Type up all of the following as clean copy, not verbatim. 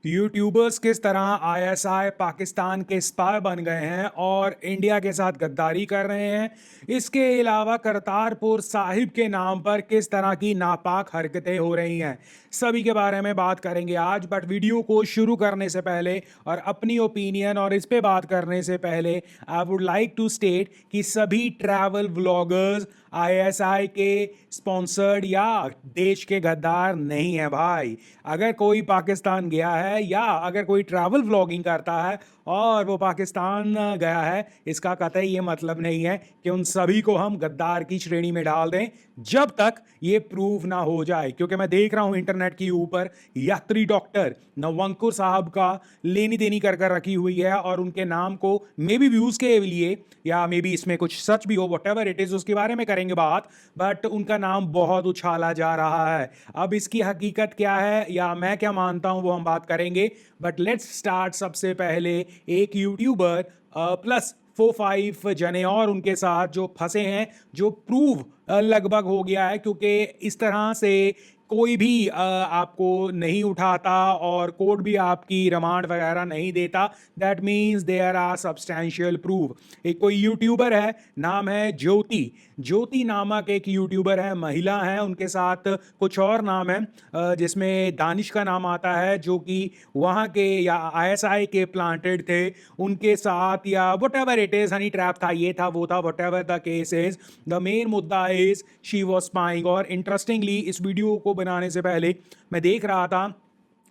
YouTubers किस तरह ISI Pakistan के स्पाई बन गए हैं और इंडिया के साथ गद्दारी कर रहे हैं। इसके अलावा करतारपुर साहिब के नाम पर किस तरह की नापाक हरकतें हो रही हैं, सभी के बारे में बात करेंगे आज। बट वीडियो को शुरू करने से पहले और अपनी ओपिनियन और इस पे बात करने से पहले I would like to state कि सभी ट्रैवल व्लॉगर्स आईएसआई के स्पॉन्सर्ड या देश के गद्दार नहीं है भाई। अगर कोई पाकिस्तान गया है या अगर कोई ट्रैवल व्लॉगिंग करता है और वो पाकिस्तान गया है, इसका कतई ये मतलब नहीं है कि उन सभी को हम गद्दार की श्रेणी में डाल दें जब तक ये प्रूव ना हो जाए। क्योंकि मैं देख रहा हूं इंटरनेट के ऊपर यात्री डॉक्टर नवंकुर साहब का लेनी देनी कर कर रखी हुई है और उनके नाम को मे बी व्यूज के लिए या मे बी इसमें कुछ सच भी हो, वट एवर इट इज, उसके बारे में करेंगे बात। बट उनका नाम बहुत उछाला जा रहा है। अब इसकी हकीकत क्या है या मैं क्या मानता हूं वो हम बात करेंगे। But let's start. सबसे पहले एक यूट्यूबर प्लस 4-5 जने और उनके साथ जो फंसे हैं, जो प्रूव लगभग हो गया है, क्योंकि इस तरह से कोई भी आपको नहीं उठाता और कोर्ट भी आपकी रिमांड वगैरह नहीं देता। That means there are substantial proof. एक कोई यूट्यूबर है, नाम है ज्योति। ज्योति नामक एक यूट्यूबर है, महिला है, उनके साथ कुछ और नाम है जिसमें दानिश का नाम आता है, जो कि वहाँ के या आईएसआई के प्लांटेड थे। उनके साथ या what ever it is, honey trap था, ये था वो था, what ever the case is, the main मुद्दा इज शी वॉज स्पाइंग। और इंटरेस्टिंगली इस वीडियो को बनाने से पहले मैं देख रहा था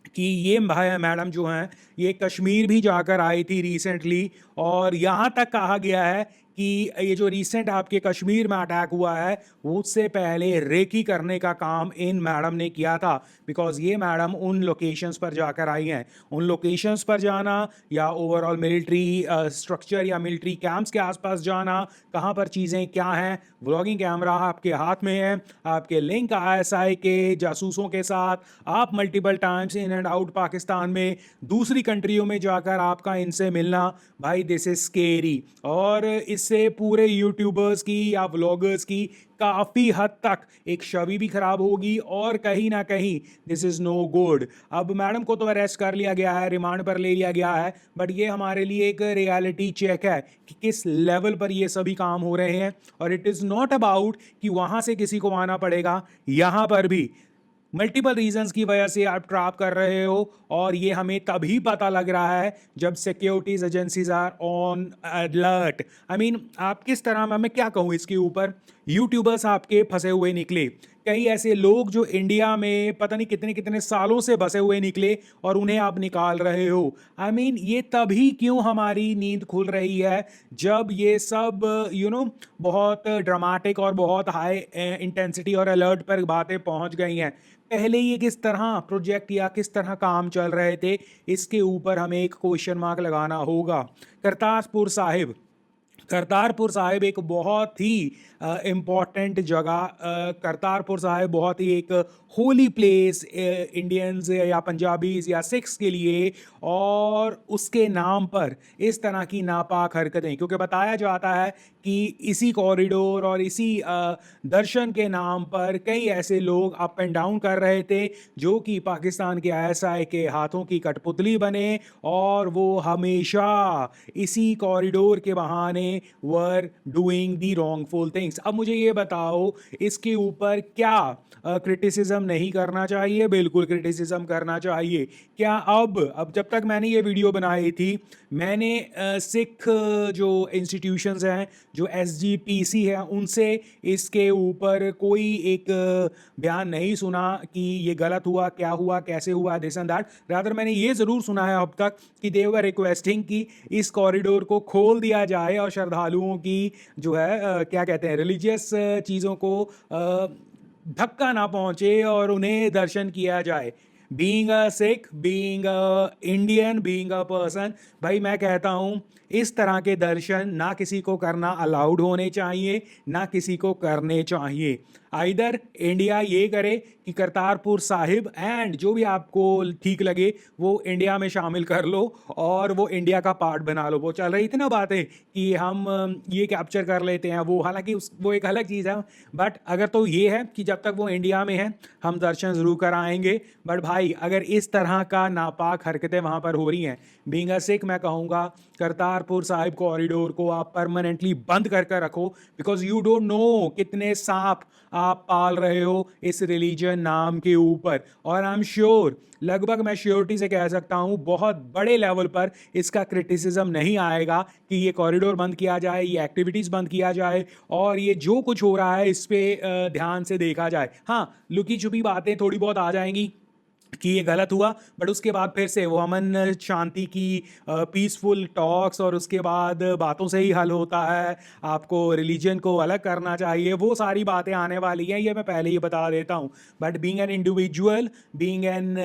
कि ये भाई मैडम जो हैं ये कश्मीर भी जाकर आई थी रिसेंटली, और यहाँ तक कहा गया है कि ये जो रिसेंट आपके कश्मीर में अटैक हुआ है वो उससे पहले रेकी करने का काम इन मैडम ने किया था। बिकॉज ये मैडम उन लोकेशंस पर जाकर आई हैं। उन लोकेशंस पर जाना या ओवरऑल मिलिट्री स्ट्रक्चर या मिलिट्री कैंप्स के आसपास जाना, कहाँ पर चीज़ें क्या हैं, व्लॉगिंग कैमरा आपके हाथ में है, आपके लिंक आईएसआई के जासूसों के साथ, आप multiple times in and out Pakistan में, दूसरी कंट्रियों में जाकर आपका इनसे मिलना, भाई दिस इज स्केरी। और इससे पूरे यूट्यूबर्स की या व्लॉगर्स की काफ़ी हद तक एक छवि भी खराब होगी और कहीं ना कहीं दिस इज़ नो गुड। अब मैडम को तो अरेस्ट कर लिया गया है, रिमांड पर ले लिया गया है, बट ये हमारे लिए एक रियलिटी चेक है कि किस लेवल पर ये सभी काम हो रहे हैं। और इट इज़ नॉट अबाउट कि वहाँ से किसी को आना पड़ेगा, यहाँ पर भी मल्टीपल रीजंस की वजह से आप ट्रैप कर रहे हो। और ये हमें तभी पता लग रहा है जब securities agencies are on alert. I mean आप किस तरह, मैं क्या कहूँ इसके ऊपर, यूट्यूबर्स आपके फंसे हुए निकले। कई ऐसे लोग जो इंडिया में पता नहीं कितने कितने सालों से बसे हुए निकले और उन्हें आप निकाल रहे हो। आई मीन ये तभी क्यों हमारी नींद खुल रही है जब ये सब बहुत ड्रामेटिक और बहुत हाई इंटेंसिटी और अलर्ट पर बातें पहुंच गई हैं। पहले ये किस तरह प्रोजेक्ट या किस तरह काम चल रहे थे, इसके ऊपर हमें एक क्वेश्चन मार्क लगाना होगा। करतारपुर साहिब, करतारपुर साहिब एक बहुत ही इम्पॉर्टेंट जगह, करतारपुर साहिब बहुत ही एक होली प्लेस इंडियंस या पंजाबीज या सिख्स के लिए। और उसके नाम पर इस तरह की नापाक हरकतें, क्योंकि बताया जाता है कि इसी कॉरिडोर और इसी दर्शन के नाम पर कई ऐसे लोग अप एंड डाउन कर रहे थे जो कि पाकिस्तान के आईएसआई के हाथों की कठपुतली बने, और वो हमेशा इसी कॉरिडोर के बहाने were doing the wrongful things. अब मुझे ये बताओ इसके ऊपर क्या क्रिटिसिज्म नहीं करना चाहिए? बिल्कुल क्रिटिसिज्म करना चाहिए। क्या अब जब तक मैंने ये वीडियो बनाई थी, मैंने सिख जो इंस्टीट्यूशंस हैं, जो एसजीपीसी है, उनसे इसके ऊपर कोई एक बयान नहीं सुना कि ये गलत हुआ, क्या हुआ, कैसे हुआ, दिस एंड दैट। रादर मैंने ये ज़रूर सुना है अब तक कि दे वर रिक्वेस्टिंग कि इस कॉरिडोर को खोल दिया जाए और श्रद्धालुओं की जो है क्या कहते हैं, रिलीजियस चीज़ों को धक्का ना पहुंचे और उन्हें दर्शन किया जाए। Being a Sikh, being a Indian, being a person, भाई मैं कहता हूँ इस तरह के दर्शन ना किसी को करना अलाउड होने चाहिए, ना किसी को करने चाहिए। आइदर इंडिया ये करे कि करतारपुर साहिब एंड जो भी आपको ठीक लगे वो इंडिया में शामिल कर लो और वो इंडिया का पार्ट बना लो। वो चल रही थी ना बातें कि हम ये कैप्चर कर लेते हैं, वो हालांकि वो एक अलग चीज़ है, बट अगर तो ये है कि जब तक वो इंडिया में है हम दर्शन ज़रूर कराएंगे। बट भाई अगर इस तरह का नापाक हरकतें वहाँ पर हो रही हैं, बीइंग अ सिख मैं कहूँगा करतारपुर साहिब कॉरिडोर को आप परमानेंटली बंद करके रखो, बिकॉज यू डोंट नो कितने सांप आप पाल रहे हो इस रिलीजन नाम के ऊपर। और आई एम श्योर, लगभग मैं श्योरिटी से कह सकता हूँ बहुत बड़े लेवल पर इसका क्रिटिसिज्म नहीं आएगा कि ये कॉरिडोर बंद किया जाए, ये एक्टिविटीज़ बंद किया जाए और ये जो कुछ हो रहा है इस पे ध्यान से देखा जाए। हाँ, लुकी छुपी बातें थोड़ी बहुत आ जाएंगी कि ये गलत हुआ, बट उसके बाद फिर से वो अमन शांति की पीसफुल टॉक्स और उसके बाद बातों से ही हल होता है, आपको रिलीजन को अलग करना चाहिए, वो सारी बातें आने वाली हैं, ये मैं पहले ही बता देता हूँ। But being an individual, being an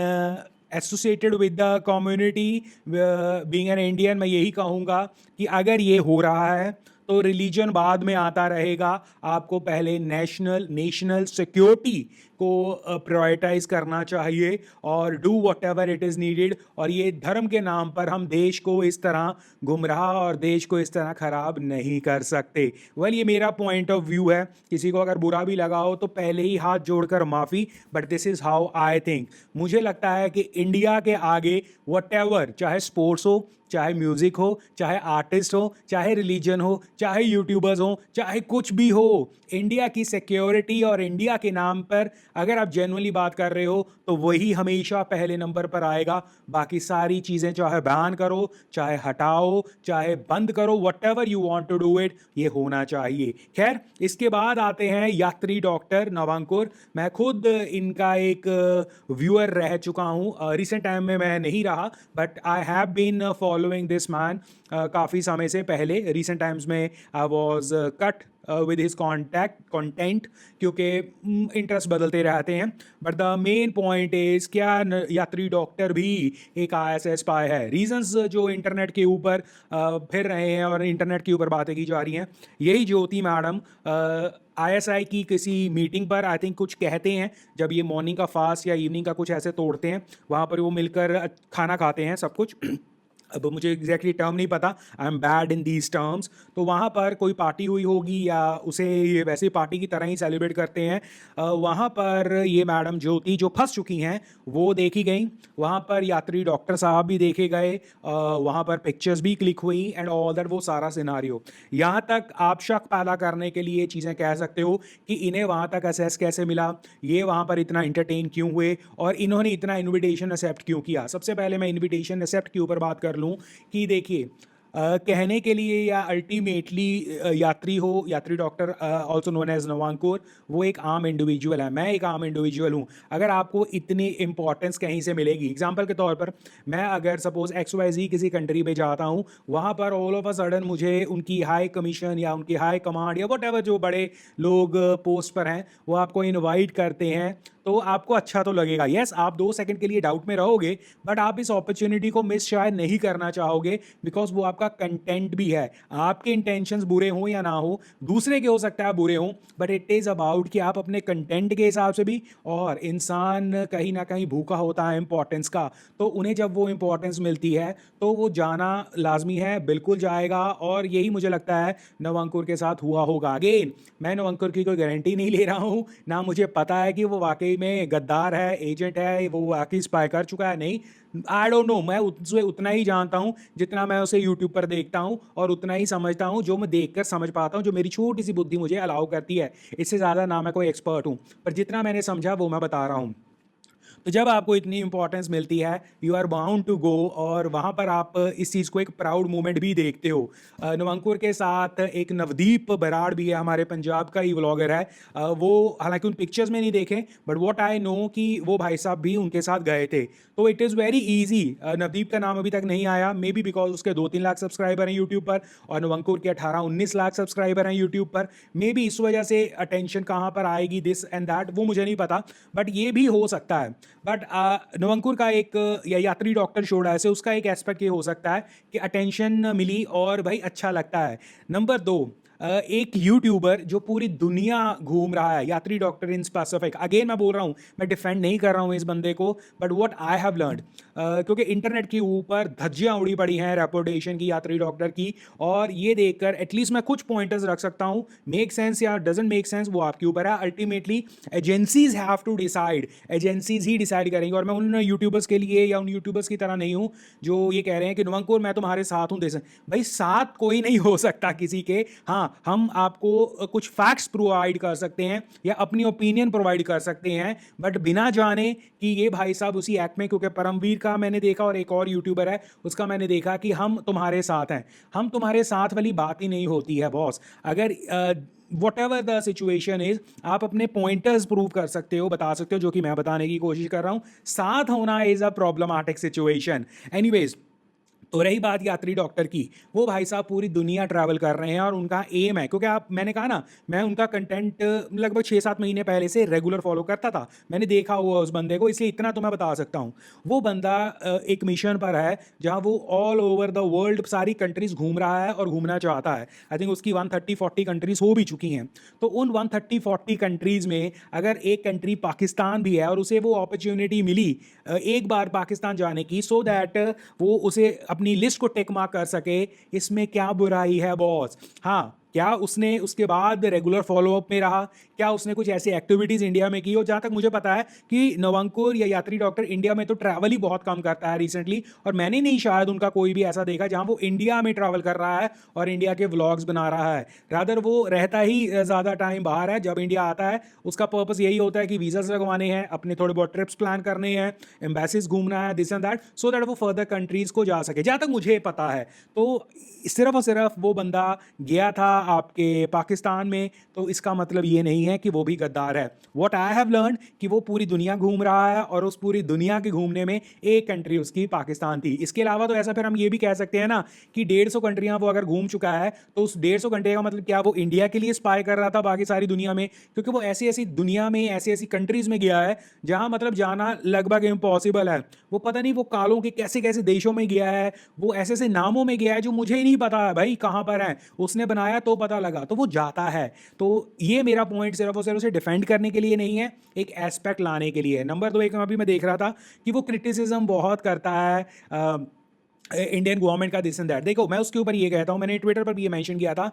associated with the community, being an Indian, मैं यही कहूँगा कि अगर ये हो रहा है तो रिलीजन बाद में आता रहेगा। आपको पहले नेशनल सिक्योरिटी को प्रायोरिटाइज करना चाहिए और do what ever it is needed. और ये धर्म के नाम पर हम देश को इस तरह गुमराह और देश को इस तरह खराब नहीं कर सकते। वेल, ये मेरा पॉइंट ऑफ व्यू है, किसी को अगर बुरा भी लगा हो तो पहले ही हाथ जोड़कर माफ़ी, but this is how I think. मुझे लगता है कि इंडिया के आगे वॉट एवर, चाहे स्पोर्ट्स हो, चाहे म्यूज़िक हो, चाहे आर्टिस्ट हो, चाहे रिलीजन हो, चाहे यूट्यूबर्स हो, चाहे कुछ भी हो, इंडिया की सिक्योरिटी और इंडिया के नाम पर अगर आप जेन्युइनली बात कर रहे हो तो वही हमेशा पहले नंबर पर आएगा। बाकी सारी चीज़ें चाहे बैन करो, चाहे हटाओ, चाहे बंद करो, whatever you want to do it, ये होना चाहिए। खैर, इसके बाद आते हैं यात्री डॉक्टर नवांकुर। मैं खुद इनका एक व्यूअर रह चुका हूँ, रिसेंट टाइम में मैं नहीं रहा, but I have been following this man काफ़ी समय से पहले। रिसेंट टाइम्स में I was cut with his content क्योंकि इंटरेस्ट बदलते रहते हैं। But the main point is, क्या यात्री डॉक्टर भी एक ISS स्पाई है? रीजंस जो इंटरनेट के ऊपर फिर रहे हैं और इंटरनेट के ऊपर बातें की जा रही हैं, यही ज्योति मैडम ISI की किसी मीटिंग पर आई थिंक कुछ कहते हैं, जब ये मॉर्निंग का फास्ट या इवनिंग का कुछ ऐसे तोड़ते हैं, वहाँ पर वो मिलकर खाना खाते हैं सब कुछ। अब मुझे एग्जैक्टली टर्म नहीं पता, I am bad in these terms. तो वहाँ पर कोई पार्टी हुई होगी या उसे ये वैसे पार्टी की तरह ही सेलिब्रेट करते हैं। वहाँ पर ये मैडम ज्योति जो फंस चुकी हैं वो देखी गई, वहाँ पर यात्री डॉक्टर साहब भी देखे गए, वहाँ पर पिक्चर्स भी क्लिक हुई एंड ऑल दैट, वो सारा सिनारियो। यहाँ तक आप शक पैदा करने के लिए चीज़ें कह सकते हो कि इन्हें वहाँ तक असेस कैसे मिला, ये वहाँ पर इतना इंटरटेन क्यों हुए और इन्होंने इतना इन्विटेशन एक्सेप्ट क्यों किया। सबसे पहले मैं इन्विटेशन एक्सेप्ट के ऊपर बात कर लूँ कि देखिए, कहने के लिए या अल्टीमेटली यात्री डॉक्टर ऑल्सो नोन एज नवांकुर, वो एक आम इंडिविजुअल है, मैं एक आम इंडिविजुअल हूँ। अगर आपको इतनी इंपॉर्टेंस कहीं से मिलेगी, एग्जांपल के तौर पर मैं अगर सपोज XYZ किसी कंट्री पे जाता हूँ, वहाँ पर ऑल ऑफ अ सडन मुझे उनकी हाई कमीशन या उनकी हाई कमांड या वट एवर जो बड़े लोग पोस्ट पर हैं वो आपको इन्वाइट करते हैं, तो आपको अच्छा तो लगेगा। यस, आप 2 सेकंड के लिए डाउट में रहोगे, बट आप इस अपॉर्चुनिटी को मिस शायद नहीं करना चाहोगे, बिकॉज वो आपका कंटेंट भी है। आपके इंटेंशंस बुरे हों या ना हो, दूसरे के हो सकता है बुरे हों, बट इट इज़ अबाउट कि आप अपने कंटेंट के हिसाब से भी, और इंसान कहीं ना कहीं भूखा होता है इंपॉर्टेंस का, तो उन्हें जब वो इंपॉर्टेंस मिलती है तो वो जाना लाजमी है, बिल्कुल जाएगा। और यही मुझे लगता है नवांकुर के साथ हुआ होगा। अगेन, मैं नवांकुर की कोई गारंटी नहीं ले रहा हूँ, ना मुझे पता है कि वो वाकई में गद्दार है, एजेंट है, वो वाकई स्पाई कर चुका है, नहीं, आई डोंट नो। मैं उससे उतना ही जानता हूँ जितना मैं उसे यूट्यूब पर देखता हूँ, और उतना ही समझता हूँ जो मैं देखकर समझ पाता हूँ, जो मेरी छोटी सी बुद्धि मुझे अलाउ करती है। इससे ज़्यादा ना मैं कोई एक्सपर्ट हूँ, पर जितना मैंने समझा वो मैं बता रहा हूँ। तो जब आपको इतनी इंपॉर्टेंस मिलती है, you are bound to go, और वहाँ पर आप इस चीज़ को एक प्राउड मोमेंट भी देखते हो। नवंकुर के साथ एक नवदीप बराड़ भी है, हमारे पंजाब का ही व्लॉगर है। वो हालांकि उन पिक्चर्स में नहीं देखे, बट वॉट आई नो कि वो भाई साहब भी उनके साथ गए थे। तो it is very easy. Navdeep का नाम अभी तक नहीं आया, मे बी बिकॉज उसके 2-3 लाख सब्सक्राइबर हैं यूट्यूब पर, और नवंकुर के 18-19 लाख सब्सक्राइबर हैं यूट्यूब पर। मे बी इस वजह से अटेंशन कहाँ पर आएगी, दिस एंड दैट, वो मुझे नहीं पता, बट ये भी हो सकता है। बट नवंकुर का एक या यात्री डॉक्टर शोड ऐसे, उसका एक एस्पेक्ट ये हो सकता है कि अटेंशन मिली और भाई अच्छा लगता है। नंबर 2, एक यूट्यूबर जो पूरी दुनिया घूम रहा है, यात्री डॉक्टर इन स्पेसिफिक, अगेन मैं बोल रहा हूँ, मैं डिफेंड नहीं कर रहा हूँ इस बंदे को, but what I have learned, क्योंकि इंटरनेट के ऊपर धज्जियां उड़ी पड़ी हैं रेपुटेशन की, यात्री डॉक्टर की, और ये देखकर एटलीस्ट मैं कुछ पॉइंटर्स रख सकता हूँ। मेक सेंस या डजंट मेक सेंस वो आपके ऊपर है। Ultimately agencies have to decide, agencies ही डिसाइड करेंगे। और मैं उन यूट्यूबर्स के लिए या उन यूट्यूबर्स की तरह नहीं हूँ जो ये कह रहे हैं कि नुवंकुर मैं तुम्हारे साथ हूँ। भाई साथ कोई नहीं हो सकता किसी के। हाँ, हम आपको कुछ फैक्ट्स प्रोवाइड कर सकते हैं या अपनी ओपिनियन प्रोवाइड कर सकते हैं, बट बिना जाने कि ये भाई साहब उसी एक्ट में, क्योंकि परमवीर का मैंने देखा और एक और यूट्यूबर है उसका मैंने देखा कि हम तुम्हारे साथ हैं, हम तुम्हारे साथ वाली बात ही नहीं होती है बॉस। अगर what ever the situation is, आप अपने पॉइंटर्स प्रूव कर सकते हो, बता सकते हो, जो कि मैं बताने की कोशिश कर रहा हूं। साथ होना is a problematic situation. Anyways, तो रही बात यात्री डॉक्टर की, वो भाई साहब पूरी दुनिया ट्रैवल कर रहे हैं और उनका एम है, क्योंकि आप, मैंने कहा ना, मैं उनका कंटेंट लगभग 6-7 महीने पहले से रेगुलर फॉलो करता था, मैंने देखा हुआ उस बंदे को, इसलिए इतना तो मैं बता सकता हूँ। वो बंदा एक मिशन पर है जहाँ वो ऑल ओवर द वर्ल्ड सारी कंट्रीज घूम रहा है और घूमना चाहता है। आई थिंक उसकी 130-140 कंट्रीज हो भी चुकी हैं। तो उन 130-140 कंट्रीज में अगर एक कंट्री पाकिस्तान भी है और उसे वो अपॉर्चुनिटी मिली एक बार पाकिस्तान जाने की, सो दैट वो उसे अपनी लिस्ट को टिक मार्क कर सके, इसमें क्या बुराई है बॉस? हाँ, क्या उसने उसके बाद रेगुलर फॉलोअप में रहा? क्या उसने कुछ ऐसी एक्टिविटीज इंडिया में की हो? जहां तक मुझे पता है कि नवंकुर या यात्री डॉक्टर इंडिया में तो ट्रैवल ही बहुत कम करता है रिसेंटली, और मैंने नहीं शायद उनका कोई भी ऐसा देखा जहां वो इंडिया में ट्रैवल कर रहा है और इंडिया के व्लॉग्स बना रहा है। रादर वो रहता ही ज़्यादा टाइम बाहर है। जब इंडिया आता है उसका पर्पस यही होता है कि वीज़ास लगवाने हैं, अपने थोड़े बहुत ट्रिप्स प्लान करने हैं, एम्बेसीज घूमना है, this and that, so that वो फर्दर कंट्रीज को जा सके, जहाँ तक मुझे पता है। तो सिर्फ और सिर्फ वो बंदा गया था आपके पाकिस्तान में, तो इसका मतलब ये नहीं है कि वो भी गद्दार है। व्हाट आई हैव लर्न कि वो पूरी दुनिया घूम रहा है और उस पूरी दुनिया के घूमने में एक कंट्री उसकी पाकिस्तान थी। इसके अलावा तो ऐसा फिर हम ये भी कह सकते हैं ना कि 150 कंट्रियां वो अगर घूम चुका है, तो उस 150 कंट्री का मतलब क्या वो इंडिया के लिए स्पाई कर रहा था बाकी सारी दुनिया में? क्योंकि वो ऐसी ऐसी दुनिया में, ऐसी ऐसी कंट्रीज में गया है जहां मतलब जाना लगभग इम्पॉसिबल है। वो पता नहीं वो कालों के कैसे कैसे देशों में गया है, वो ऐसे ऐसे नामों में गया है जो मुझे ही नहीं पता है भाई कहां पर है, उसने बनाया तो पता लगा, तो वो जाता है। तो ये मेरा पॉइंट सिर्फ और सिर्फ उसे डिफेंड करने के लिए नहीं है, एक एस्पेक्ट लाने के लिए है। नंबर 2, एक अभी मैं देख रहा था कि वो क्रिटिसिज्म बहुत करता है इंडियन गवर्नमेंट का, दिस एंड दैट। देखो, मैं उसके ऊपर ये कहता हूँ, मैंने ट्विटर पर भी ये मेंशन किया था,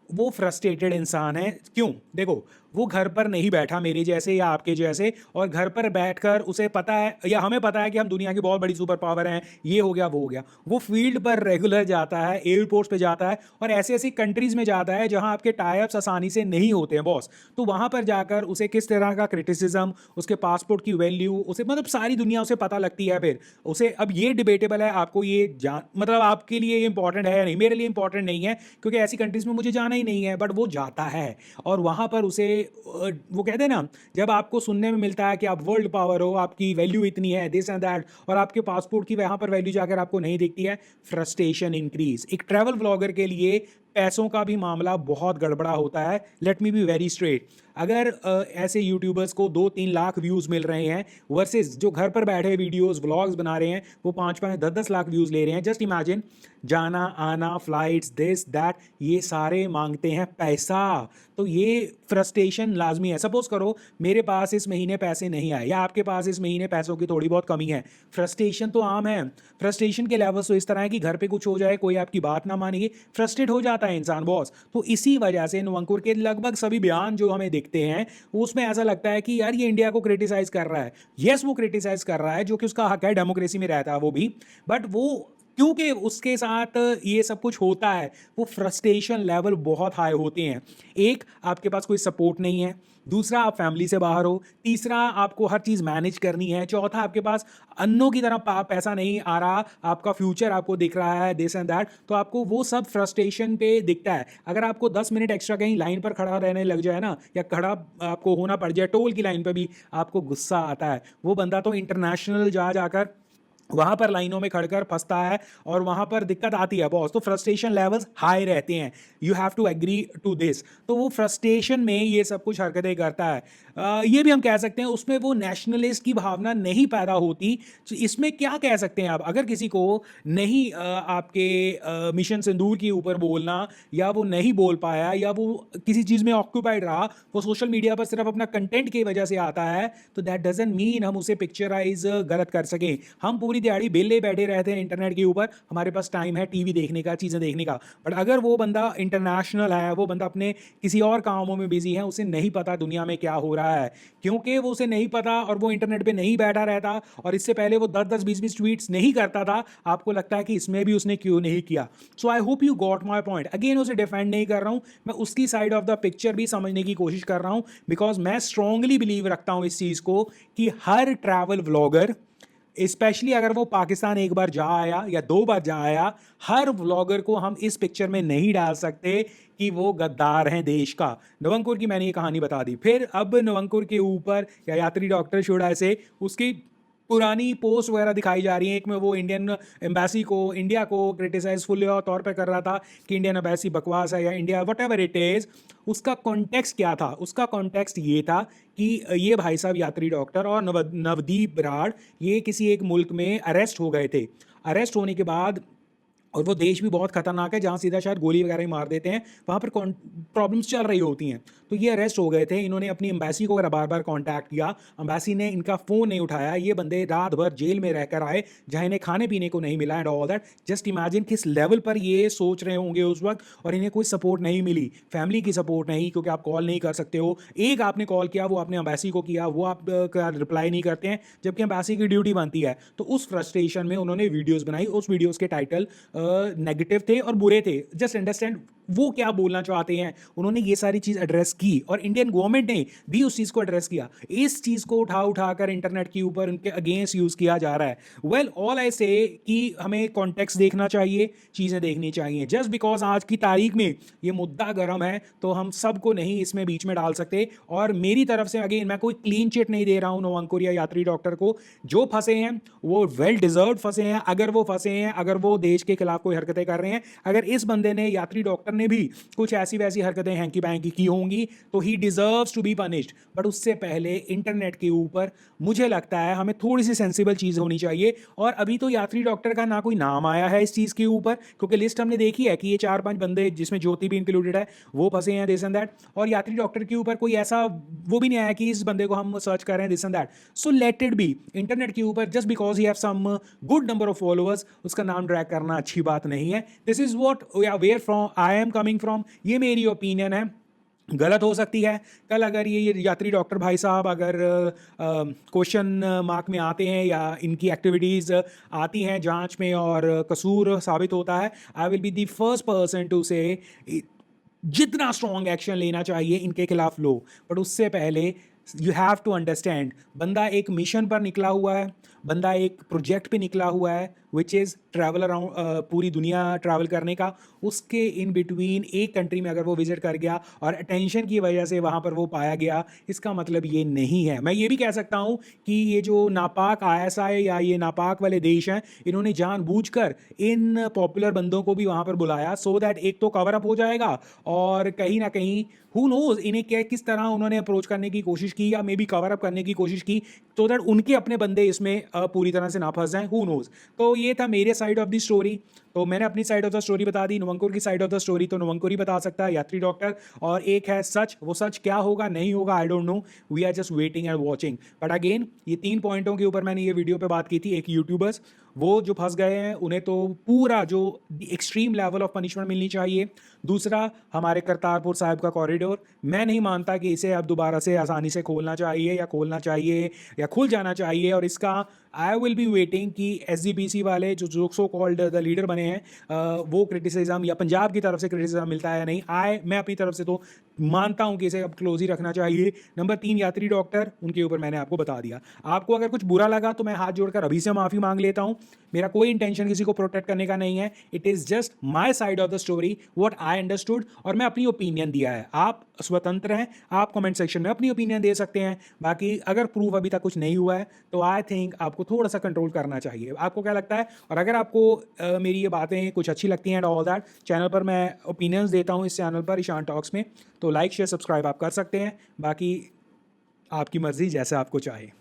वो फ्रस्ट्रेटेड इंसान है। क्यों? देखो, वो घर पर नहीं बैठा मेरे जैसे या आपके जैसे, और घर पर बैठकर उसे पता है या हमें पता है कि हम दुनिया की बहुत बड़ी सुपर पावर हैं, ये हो गया वो हो गया। वो फील्ड पर रेगुलर जाता है, एयरपोर्ट्स पे जाता है और ऐसी ऐसी कंट्रीज में जाता है जहां आपके टाइप्स आसानी से नहीं होते हैं बॉस। तो वहां पर जाकर उसे किस तरह का क्रिटिसिज्म, उसके पासपोर्ट की वैल्यू, उसे मतलब सारी दुनिया उसे पता लगती है। फिर उसे अब ये डिबेटेबल है, आपको ये जान मतलब आपके लिए ये इंपॉर्टेंट है या नहीं, मेरे लिए इंपॉर्टेंट नहीं है क्योंकि ऐसी कंट्रीज में मुझे जाना ही नहीं है, बट वो जाता है और वहां पर उसे वो कहते हैं ना, जब आपको सुनने में मिलता है कि आप वर्ल्ड पावर हो, आपकी वैल्यू इतनी है, दिस एंड दैट, और आपके पासपोर्ट की वहां पर वैल्यू जाकर आपको नहीं दिखती है, फ्रस्ट्रेशन इंक्रीज। एक ट्रैवल व्लॉगर के लिए पैसों का भी मामला बहुत गड़बड़ा होता है। Let me be very straight, अगर ऐसे यूट्यूबर्स को 2-3 लाख व्यूज़ मिल रहे हैं वर्सेस जो घर पर बैठे वीडियोस व्लॉग्स बना रहे हैं वो 5-5, 10-10 लाख व्यूज़ ले रहे हैं, जस्ट इमेजिन, जाना आना, फ्लाइट्स, दिस दैट, ये सारे मांगते हैं पैसा। तो ये फ्रस्ट्रेशन लाजमी है। सपोज करो मेरे पास इस महीने पैसे नहीं आए या आपके पास इस महीने पैसों की थोड़ी बहुत कमी है, फ्रस्ट्रेशन तो आम है। फ्रस्ट्रेशन के लेवल तो इस तरह है कि घर पे कुछ हो जाए, कोई आपकी बात ना मानेगी, फ्रस्ट्रेट हो जाता है इंसान बॉस। तो इसी वजह से नुवंकुर के लगभग सभी बयान जो हमें दिखते हैं उसमें ऐसा लगता है कि यार ये इंडिया को क्रिटिसाइज कर रहा है। यस, वो क्रिटिसाइज कर रहा है, जो कि उसका हक है, डेमोक्रेसी में रहता है वो भी, बट वो क्योंकि उसके साथ ये सब कुछ होता है, वो फ्रस्ट्रेशन लेवल बहुत हाई होते हैं। एक, आपके पास कोई सपोर्ट नहीं है, दूसरा आप फैमिली से बाहर हो, तीसरा आपको हर चीज़ मैनेज करनी है, चौथा आपके पास अन्नों की तरह पैसा नहीं आ रहा, आपका फ्यूचर आपको दिख रहा है, दिस एंड दैट, तो आपको वो सब फ्रस्ट्रेशन पे दिखता है। अगर आपको 10 मिनट एक्स्ट्रा कहीं लाइन पर खड़ा रहने लग जाए ना, या खड़ा आपको होना पड़ जाए टोल की लाइन पर भी, आपको गुस्सा आता है। वो बंदा तो इंटरनेशनल जा जाकर वहाँ पर लाइनों में खड़कर फंसता है और वहाँ पर दिक्कत आती है बॉस। तो फ्रस्ट्रेशन लेवल्स हाई रहते हैं, you have to agree to this. तो वो फ्रस्ट्रेशन में ये सब कुछ हरकतें करता है। ये भी हम कह सकते हैं उसमें वो नेशनलिस्ट की भावना नहीं पैदा होती। तो इसमें क्या कह सकते हैं आप, अगर किसी को नहीं आपके मिशन सिंदूर के ऊपर बोलना, या वो नहीं बोल पाया, या वो किसी चीज़ में ऑक्यूपाइड रहा, वो सोशल मीडिया पर सिर्फ अपना कंटेंट की वजह से आता है, तो दैट डजंट मीन हम उसे पिक्चराइज गलत कर सकें। हम पूरी दिहाड़ी बेले बैठे रहते हैं इंटरनेट के ऊपर, हमारे पास टाइम है टीवी देखने का, चीज़ें देखने का, बट अगर वो बंदा इंटरनेशनल है, वो बंदा अपने किसी और कामों में बिजी है, उसे नहीं पता दुनिया में क्या हो रहा है, क्योंकि वो उसे नहीं पता और वो इंटरनेट पे नहीं बैठा रहता, और इससे पहले वो 10-10 20-20 ट्वीट्स नहीं करता था, आपको लगता है कि इसमें भी उसने क्यों नहीं किया। So I hope you got my point. Again उसे डिफेंड नहीं कर रहा हूं, मैं उसकी साइड ऑफ द पिक्चर भी समझने की कोशिश कर रहा हूं, बिकॉज मैं स्ट्रांगली बिलीव रखता हूं इस चीज़ को कि हर ट्रैवल व्लॉगर, स्पेशली अगर वो पाकिस्तान एक बार जा आया या 2 बार जा आया, हर व्लॉगर को हम इस पिक्चर में नहीं डाल सकते कि वो गद्दार हैं देश का। नवंकुर की मैंने ये कहानी बता दी। फिर अब नवंकुर के ऊपर, या यात्री डॉक्टर शुड आई से, उसकी पुरानी पोस्ट वगैरह दिखाई जा रही है। एक में वो इंडियन एम्बेसी को, इंडिया को क्रिटिसाइज फुल तौर पे कर रहा था कि इंडियन एम्बेसी बकवास है, या India what ever it is. उसका कॉन्टेक्स्ट क्या था? उसका कॉन्टेक्स्ट ये था कि ये भाई साहब यात्री डॉक्टर और नवदीप बराड़, ये किसी एक मुल्क में अरेस्ट हो गए थे। अरेस्ट होने के बाद, और वो देश भी बहुत खतरनाक है जहाँ सीधा शायद गोली वगैरह ही मार देते हैं, वहाँ पर प्रॉब्लम्स चल रही होती हैं। तो ये अरेस्ट हो गए थे, इन्होंने अपनी एम्बेसी को बार बार कांटेक्ट किया, एम्बेसी ने इनका फ़ोन नहीं उठाया। ये बंदे रात भर जेल में रहकर आए जहाँ इन्हें खाने पीने को नहीं मिला and all that. Just imagine किस लेवल पर ये सोच रहे होंगे उस वक्त, और इन्हें कोई सपोर्ट नहीं मिली, फैमिली की सपोर्ट नहीं, क्योंकि आप कॉल नहीं कर सकते हो। एक आपने कॉल किया, वो आपने एम्बेसी को किया, वो आपका रिप्लाई नहीं करते हैं, जबकि एम्बेसी की ड्यूटी बनती है। तो उस फ्रस्ट्रेशन में उन्होंने वीडियोज़ बनाई, उस वीडियोज़ के टाइटल नेगेटिव थे और बुरे थे। जस्ट अंडरस्टैंड वो क्या बोलना चाहते हैं। उन्होंने ये सारी चीज़ एड्रेस की, और इंडियन गवर्नमेंट ने भी उस चीज़ को एड्रेस किया। इस चीज़ को उठाकर इंटरनेट के ऊपर उनके अगेंस्ट यूज़ किया जा रहा है। वेल, ऑल आई से कि हमें कॉन्टेक्स्ट देखना चाहिए, चीज़ें देखनी चाहिए। जस्ट बिकॉज आज की तारीख में ये मुद्दा गर्म है, तो हम सबको नहीं इसमें बीच में डाल सकते। और मेरी तरफ से अगेन मैं कोई क्लीन चिट नहीं दे रहा हूँ नवंकुर या यात्री डॉक्टर को। जो फंसे हैं वो वेल डिजर्व फंसे हैं। अगर वो फंसे हैं, अगर वो देश के खिलाफ कोई हरकतें कर रहे हैं, अगर इस बंदे ने, यात्री डॉक्टर ने भी कुछ ऐसी वैसी हरकतें हैंकी पैंकी की होंगी, तो he deserves to be punished. But उससे पहले इंटरनेट के ऊपर मुझे लगता है हमें थोड़ी सी सेंसिबल चीज़ होनी चाहिए। और अभी तो यात्री डॉक्टर का ना कोई नाम आया है इस चीज़ के ऊपर, क्योंकि लिस्ट हमने देखी है कि ये 4-5 बंदे, जिसमें ज्योति भी इंक्लूडेड है, वो फंसे हैं दिस एंड दैट। और यात्री डॉक्टर के ऊपर कोई ऐसा वो भी नहीं आया कि इस बंदे को हम सर्च कर रहे हैं this and that. So let it be. Internet के ऊपर just because he have some good number of followers, उसका नाम ड्रैग करना अच्छी बात नहीं है। This is what where from I am coming from. ये मेरी ओपिनियन है, गलत हो सकती है। कल अगर ये यात्री डॉक्टर भाई साहब अगर क्वेश्चन मार्क में आते हैं, या इनकी एक्टिविटीज़ आती हैं जांच में और कसूर साबित होता है, I will be the first person to say जितना स्ट्रॉन्ग एक्शन लेना चाहिए इनके खिलाफ लो। बट उससे पहले यू हैव टू अंडरस्टैंड, बंदा एक मिशन पर निकला हुआ है, बंदा एक प्रोजेक्ट पे निकला हुआ है, विच इज़ ट्रैवल अराउंड, पूरी दुनिया ट्रैवल करने का। उसके इन बिटवीन एक कंट्री में अगर वो विजिट कर गया और अटेंशन की वजह से वहाँ पर वो पाया गया, इसका मतलब ये नहीं है। मैं ये भी कह सकता हूँ कि ये जो नापाक आईएसआई या ये नापाक वाले देश हैं, इन्होंने जानबूझकर इन पॉपुलर बंदों को भी वहाँ पर बुलाया, सो दैट एक तो कवर अप हो जाएगा, और कहीं ना कहीं हु नोज इन्हें क्या किस तरह उन्होंने अप्रोच करने की कोशिश की, या मे बी कवर अप करने की कोशिश की, सो दैट उनके अपने बंदे इसमें पूरी तरह से ना फंस जाएं। Who knows. तो ये था मेरे साइड ऑफ द स्टोरी। तो मैंने अपनी साइड ऑफ द स्टोरी बता दी। नवंकुर की साइड ऑफ द स्टोरी तो नवंकुर ही बता सकता है, यात्री डॉक्टर। और एक है सच, वो सच क्या होगा नहीं होगा I don't know, we are just waiting and watching. But again ये 3 पॉइंटों के ऊपर मैंने ये वीडियो पे बात की थी। एक यूट्यूबर्स, वो जो फंस गए हैं उन्हें तो पूरा जो एक्सट्रीम लेवल ऑफ पनिशमेंट मिलनी चाहिए। दूसरा, हमारे करतारपुर साहिब का कॉरिडोर, मैं नहीं मानता कि इसे अब दोबारा से आसानी से खोलना चाहिए या खुल जाना चाहिए। और इसका आई विल बी वेटिंग कि SGPC वाले जो सो कॉल्ड द लीडर बने हैं, वो क्रिटिसिज्म या पंजाब की तरफ से क्रिटिसिज्म मिलता है या नहीं। मैं अपनी तरफ से तो मानता हूं कि इसे अब क्लोज ही रखना चाहिए। नंबर 3, यात्री डॉक्टर, उनके ऊपर मैंने आपको बता दिया। आपको अगर कुछ बुरा लगा तो मैं हाथ जोड़कर अभी से माफ़ी मांग लेता हूं। मेरा कोई इंटेंशन किसी को प्रोटेक्ट करने का नहीं है। It is just my side of the story, what I understood, और मैं अपनी ओपिनियन दिया है। आप स्वतंत्र हैं, आप कमेंट सेक्शन में अपनी ओपिनियन दे सकते हैं। बाकी अगर प्रूफ अभी तक कुछ नहीं हुआ है तो आई थिंक आपको थोड़ा सा कंट्रोल करना चाहिए। आपको क्या लगता है? और अगर आपको मेरी ये बातें कुछ अच्छी लगती हैं एंड ऑल दैट, चैनल पर मैं ओपिनियंस देता हूँ इस चैनल पर ईशान टॉक्स में, तो लाइक शेयर सब्सक्राइब आप कर सकते हैं। बाकी आपकी मर्ज़ी जैसा आपको चाहे।